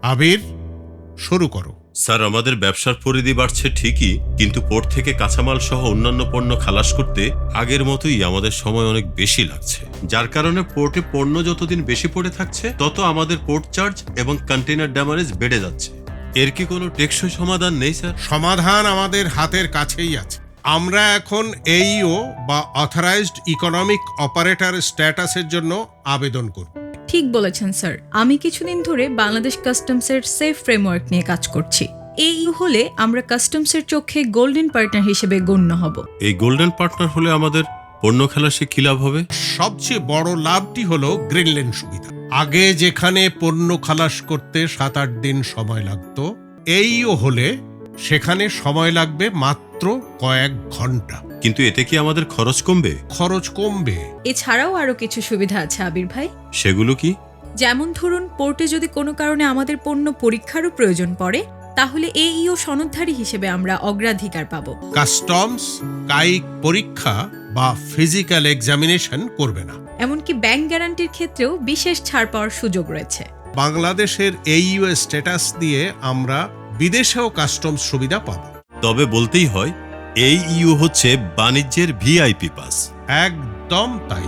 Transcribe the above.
আবির, শুরু করো। স্যার, আমাদের ব্যবসার পরিধি বাড়ছে ঠিকই, কিন্তু পোর্ট থেকে কাঁচামাল সহ অন্যান্য পণ্য খালাস করতে আগের মতোই আমাদের সময় অনেক বেশি লাগছে, যার কারণে পোর্টে পণ্য যতদিন বেশি পড়ে থাকছে তত আমাদের পোর্ট চার্জ এবং কন্টেইনার ড্যামারেজ বেড়ে যাচ্ছে। এর কি কোনো টেকসই সমাধান নেই স্যার? সমাধান আমাদের হাতের কাছেই আছে। আমরা এখন এইও বা অথরাইজড ইকোনমিক অপারেটর স্ট্যাটাসের জন্য আবেদন করব। ঠিক বলেছেন স্যার। আমি কিছুদিন ধরে বাংলাদেশ কাস্টমসের সেফ ফ্রেমওয়ার্ক নিয়ে কাজ করছি। এই হলে আমরা কাস্টমসের চোখে গোল্ডেন পার্টনার হিসেবে গণ্য হব। এই গোল্ডেন পার্টনার হলে আমাদের পণ্য খালাসে কি লাভ হবে? সবচেয়ে বড় লাভটি হলো গ্রিনল্যান্ড সুবিধা। আগে যেখানে পণ্য খালাস করতে 7-8 দিন সময় লাগতো, এইও হলে সেখানে সময় লাগবে মাত্র কয়েক ঘন্টা। কিন্তু এতে কি আমাদের খরচ কমবে? খরচ কমবে। এছাড়াও আরো কিছু সুবিধা আছে আবির ভাই। সেগুলো কি? যেমন ধরুন, পোর্টে যদি কোনো কারণে আমাদের পণ্য পরীক্ষারও প্রয়োজন পড়ে, তাহলে এইও সনদধারী হিসেবে আমরা অগ্রাধিকার পাব। কাস্টমস কায়িক পরীক্ষা বা ফিজিক্যাল এক্সামিনেশন করবে না। এমনকি ব্যাংক গ্যারান্টির ক্ষেত্রেও বিশেষ ছাড় পাওয়ার সুযোগ রয়েছে। বাংলাদেশের এইইউ স্ট্যাটাস দিয়ে আমরা বিদেশেও কাস্টমস সুবিধা পাব। তবে বলতেই হয়, এই ইউ হচ্ছে বাণিজ্যের ভিআইপি পাস। একদম তাই।